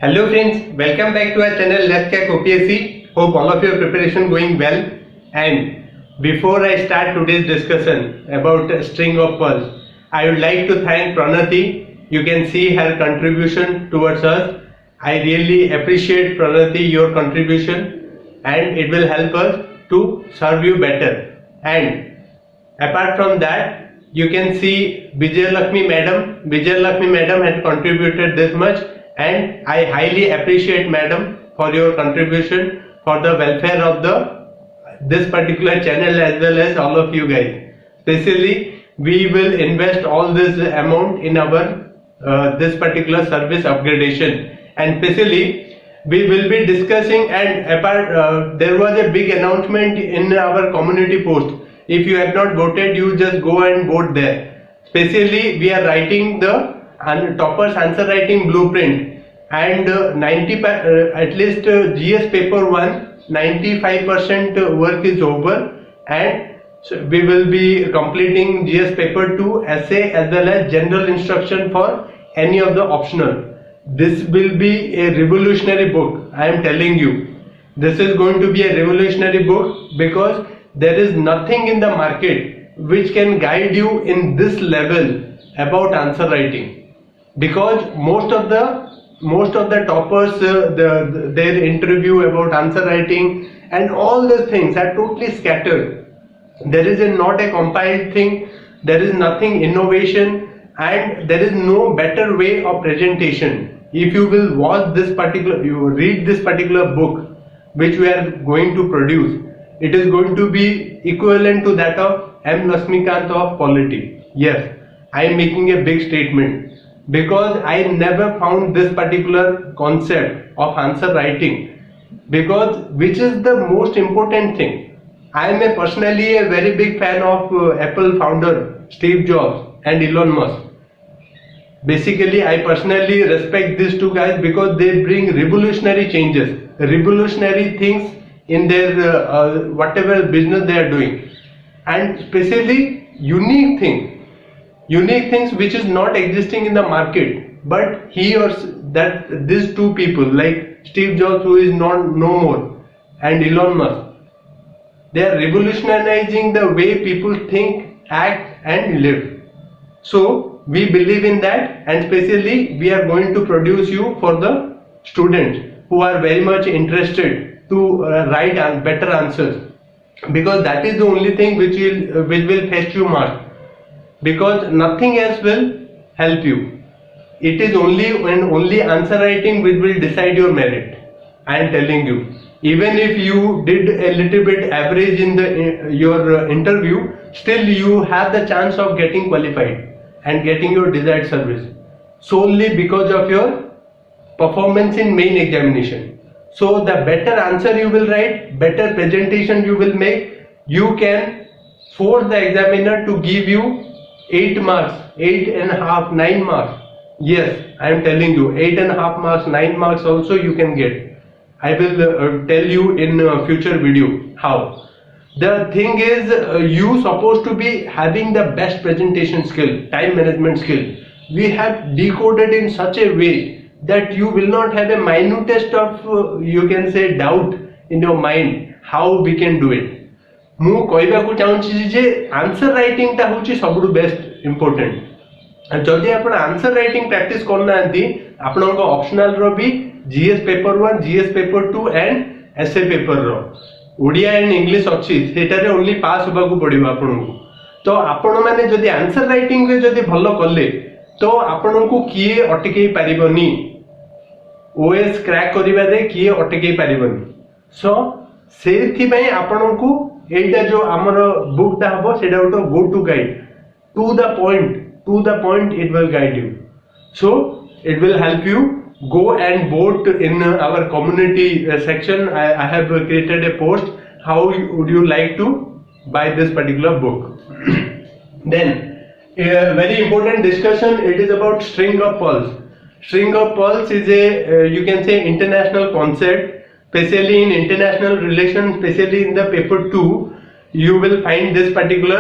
Hello friends, welcome back to our channel Let's Crack OPSC. Hope all of your preparation going well. And before I start today's discussion about String of Pearls, I would like to thank Pranati. You can see her contribution towards us. I really appreciate Pranati your contribution, and it will help us to serve you better. And apart from that, you can see Vijay Lakshmi madam had contributed this much, and I highly appreciate madam for your contribution for the welfare of this particular channel as well as all of you guys. Especially we will invest all this amount in our this particular service upgradation, and especially we will be discussing, and apart there was a big announcement in our community post. If you have not voted, you just go and vote there. Especially we are writing the toppers answer writing blueprint, and 90 at least GS paper 1 95% work is over, and so we will be completing GS paper 2 essay as well as general instruction for any of the optional. This will be a revolutionary book. I am telling you, this is going to be a revolutionary book because there is nothing in the market which can guide you in this level about answer writing, because most of the toppers their interview about answer writing and all these things are totally scattered. There is not a compiled thing, there is nothing innovation, and there is no better way of presentation. If you will watch this particular, you read this particular book which we are going to produce, it is going to be equivalent to that of M. Lasmikant of Polity. Yes, I am making a big statement because I never found this particular concept of answer writing, because which is the most important thing. I am personally a very big fan of Apple founder Steve Jobs and Elon Musk. Basically, I personally respect these two guys because they bring revolutionary changes, revolutionary things in their whatever business they are doing, and especially unique things which is not existing in the market. But he or that these two people like Steve Jobs, who is no more, and Elon Musk, they are revolutionizing the way people think, act and live. So we believe in that, and especially we are going to produce you for the students who are very much interested to write better answers, because that is the only thing which will fetch you marks, because nothing else will help you. It is only answer writing which will decide your merit. I am telling you, even if you did a little bit average in your interview, still you have the chance of getting qualified and getting your desired service solely because of your performance in main examination. So the better answer you will write, better presentation you will make, you can force the examiner to give you 8 marks, 8.5, 9 marks. Yes, I am telling you, 8.5 marks, 9 marks also you can get. I will tell you in a future video how. The thing is, you supposed to be having the best presentation skill, time management skill. We have decoded in such a way that you will not have a minutest of you can say doubt in your mind how we can do it. ମୁଁ କହିବାକୁ ଚାହୁଁଛି ଯେ answer writing ଟା ହେଉଛି ସବୁଠୁ best important. ଯଦି ଆପଣ answer writing practice କରୁନାହାନ୍ତି, ଆପଣଙ୍କ ଅପସନାଲ ର ବି GS paper 1, GS paper 2 and essay paper रो ओडिया एंड इंग्लिश अछि, सेटारे ओनली पास होबाकू पड़िबो आपनकू। तो आपण माने जदी आंसर राइटिंग रे जदी भलो करले तो आपनकू किए अटकेई पारिबोनी, ओएस क्रैक करिबा रे किए अटकेई पारिबोनी। सो सेथि पई आपनकू एटा जो हमर बुक ता हबो सेटा उतो go to guide to the point it will guide you. So it will help you. Go and vote in our community section. I have created a post. How would you like to buy this particular book? Then a very important discussion, it is about string of pearls. String of pearls is a you can say international concept, especially in international relations, especially in the paper 2 you will find this particular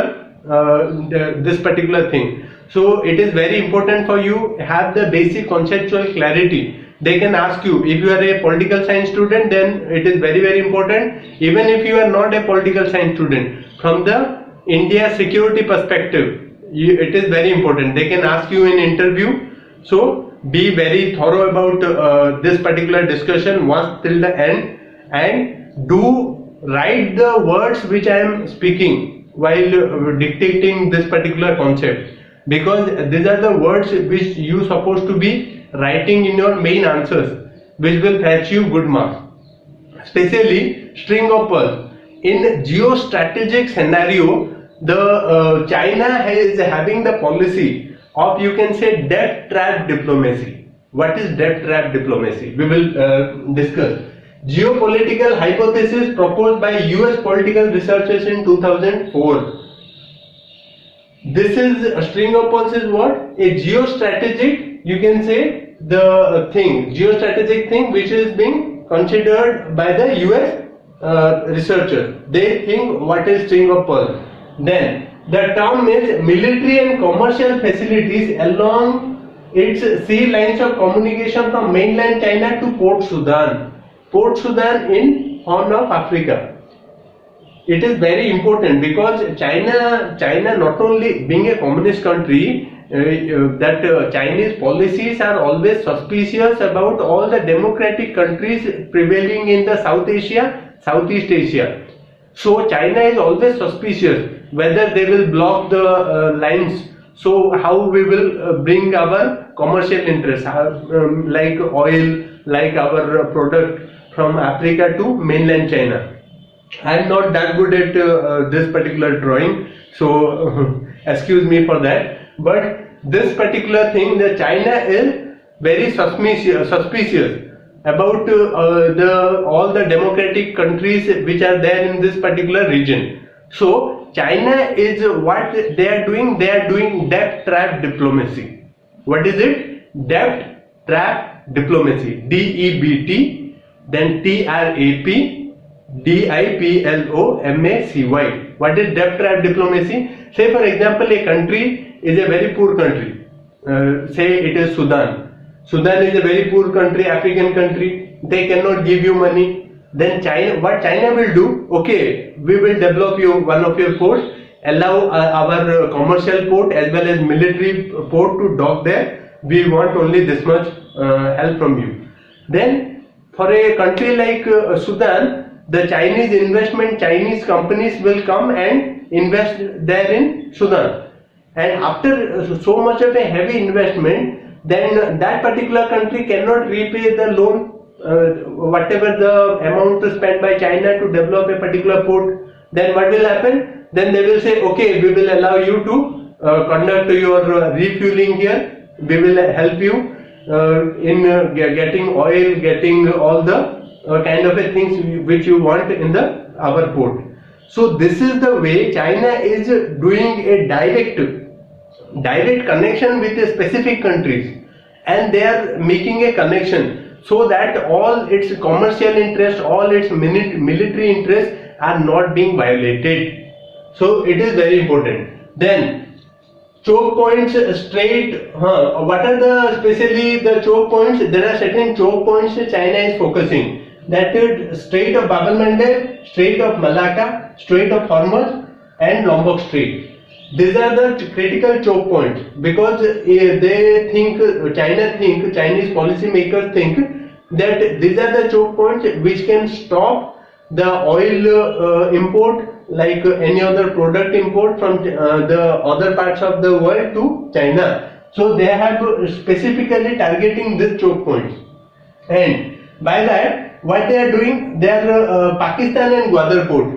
thing. So it is very important for you have the basic conceptual clarity they can ask you. If you are a political science student, then it is very, very important. Even if you are not a political science student, from the India security perspective, it is very important. They can ask you in interview. So be very thorough about this particular discussion once till the end, and do write the words which I am speaking while dictating this particular concept, because these are the words which you supposed to be writing in your main answers, which will fetch you good marks. Especially string of pearls. In geostrategic scenario, the China is having the policy of, you can say, debt trap diplomacy. What is debt trap diplomacy? We will discuss. Geopolitical hypothesis proposed by US political researchers in 2004. This is a string of pearls is what? A geostrategic, you can say, the thing, geostrategic thing which is being considered by the US researchers. They think what is string of pearls. Then the term is military and commercial facilities along its sea lines of communication from mainland China to Port Sudan. Port Sudan in Horn of Africa. It is very important because China not only being a communist country, that Chinese policies are always suspicious about all the democratic countries prevailing in the South Asia, Southeast Asia. So China is always suspicious whether they will block the lines. So how we will bring our commercial interests, like oil, like our product from Africa to mainland China. I am not that good at this particular drawing, so excuse me for that. But this particular thing, that China is very suspicious about all the democratic countries which are there in this particular region. So China is what they are doing. They are doing debt trap diplomacy. What is it? Debt trap diplomacy. DEBT, then TRAP. DIPLOMACY. What is debt trap diplomacy? Say for example, a country is a very poor country. Say it is Sudan. Sudan is a very poor country, African country. They cannot give you money. Then China, what China will do? Okay, we will develop you one of your ports, allow our commercial port as well as military port to dock there. We want only this much help from you. Then for a country like Sudan, the Chinese companies will come and invest there in Sudan. And after so much of a heavy investment, then that particular country cannot repay the loan, whatever the amount spent by China to develop a particular port. Then what will happen? Then they will say, okay, we will allow you to conduct your refueling here. We will help you in getting oil, getting all the kind of a things which you want in our port. So this is the way China is doing a direct connection with a specific countries, and they are making a connection so that all its commercial interests, all its military interests are not being violated. So it is very important. Then choke points straight. What are especially the choke points? There are certain choke points China is focusing. That is Strait of Bab el-Mandeb, Strait of Malacca, Strait of Hormuz, and Lombok Strait. These are the critical choke points because they think, Chinese policymakers think that these are the choke points which can stop the oil import, like any other product import from the other parts of the world to China. So they have specifically targeting these choke points, and by that, what they are doing, they are Pakistan and Gwadar port.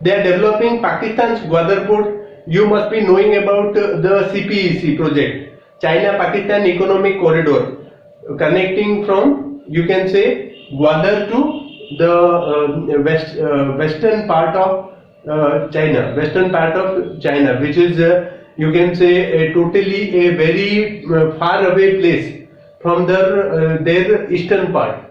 They are developing Pakistan's Gwadar port. You must be knowing about the CPEC project, China-Pakistan Economic Corridor, connecting from, you can say, Gwadar to the western part of China, which is you can say totally a very far away place from their eastern part.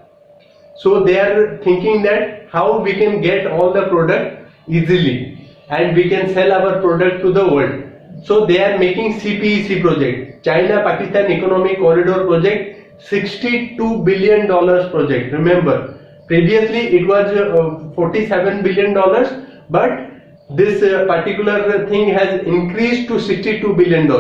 So they are thinking that how we can get all the product easily and we can sell our product to the world. So they are making CPEC project, China-Pakistan Economic Corridor project, $62 billion project. Remember, previously it was $47 billion, but this particular thing has increased to $62 billion.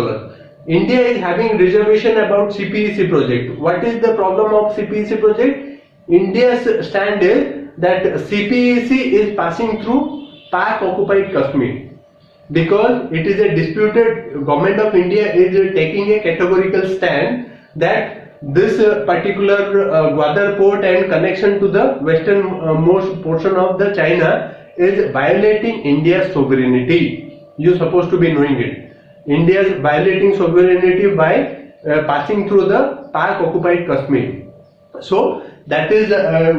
India is having reservation about CPEC project. What is the problem of CPEC project? India's stand is that CPEC is passing through Pak occupied Kashmir, because it is a disputed. Government of India is taking a categorical stand that this particular Gwadar port and connection to the westernmost portion of the China is violating India's sovereignty. You are supposed to be knowing it. India is violating sovereignty by passing through the Pak occupied Kashmir. So that is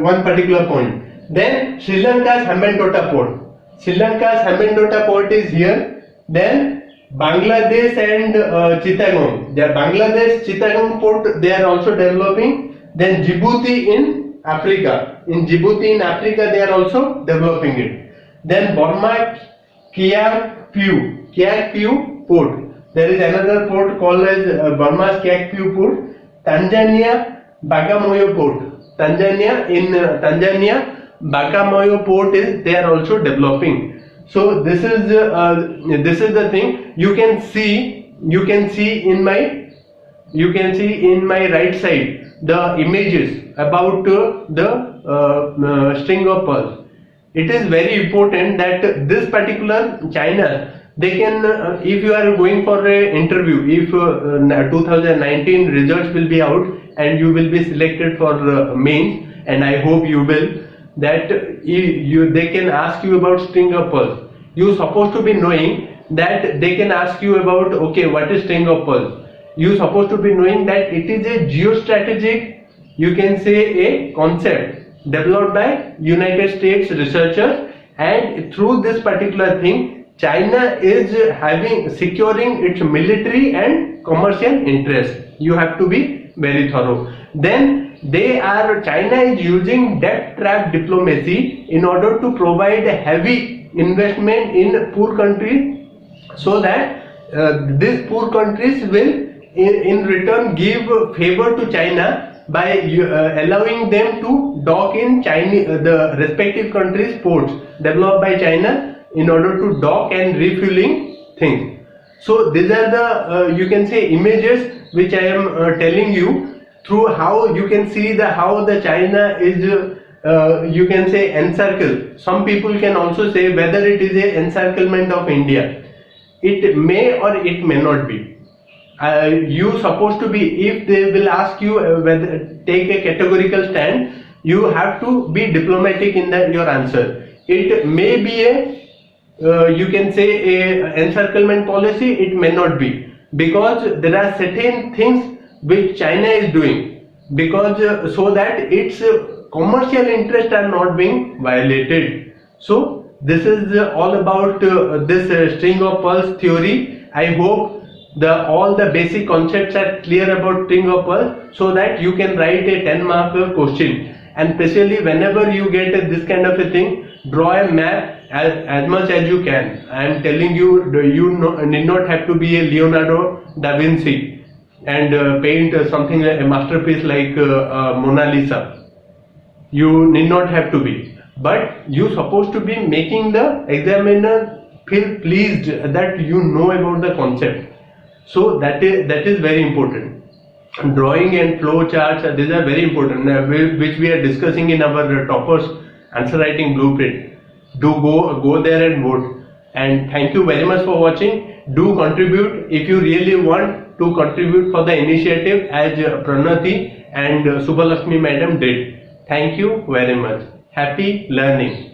one particular point. Then Sri Lanka's Hambantota port. Sri Lanka's Hambantota port is here. Then Bangladesh and Chittagong. The Bangladesh Chittagong port, they are also developing. Then Djibouti in Africa. In Djibouti in Africa, they are also developing it. Then Burma Kiakpiu port. There is another port called as Burma's Kiakpiu port. Tanzania Bagamoyo port. Tanzania Bagamoyo port is, they are also developing. So this is the thing. You can see in my right side the images about the string of pearls. It is very important that this particular China, they can, if you are going for an interview, if 2019 results will be out and you will be selected for mains, and I hope you will, that they can ask you about string of pearls. You are supposed to be knowing that they can ask you about, okay, what is string of pearls? You are supposed to be knowing that it is a geostrategic, you can say a concept developed by United States researchers, and through this particular thing, China is securing its military and commercial interests. You have to be very thorough. Then China is using debt trap diplomacy in order to provide a heavy investment in poor countries, so that these poor countries will in return give favor to China by allowing them to dock in the respective countries' ports developed by China in order to dock and refueling things. So these are the you can say images which I am telling you, through how you can see how the China is you can say encircled. Some people can also say whether it is a encirclement of India. It may or it may not be. You supposed to be, if they will ask you whether take a categorical stand, you have to be diplomatic in your answer. It may be a you can say a encirclement policy, it may not be, because there are certain things which China is doing, because so that its commercial interests are not being violated. So this is all about this string of pearls theory. I hope all the basic concepts are clear about string of pearls, so that you can write a 10-mark question. And especially whenever you get this kind of a thing, draw a map as much as you can. I am telling you, need not have to be a Leonardo da Vinci and paint something like a masterpiece like Mona Lisa. You need not have to be, but you supposed to be making the examiner feel pleased that you know about the concept. So that is very important. Drawing and flow charts, these are very important, which we are discussing in our toppers answer writing blueprint. Do go there and vote. And thank you very much for watching. Do contribute if you really want to contribute for the initiative, as Pranati and Subhalakshmi madam did. Thank you very much. Happy learning.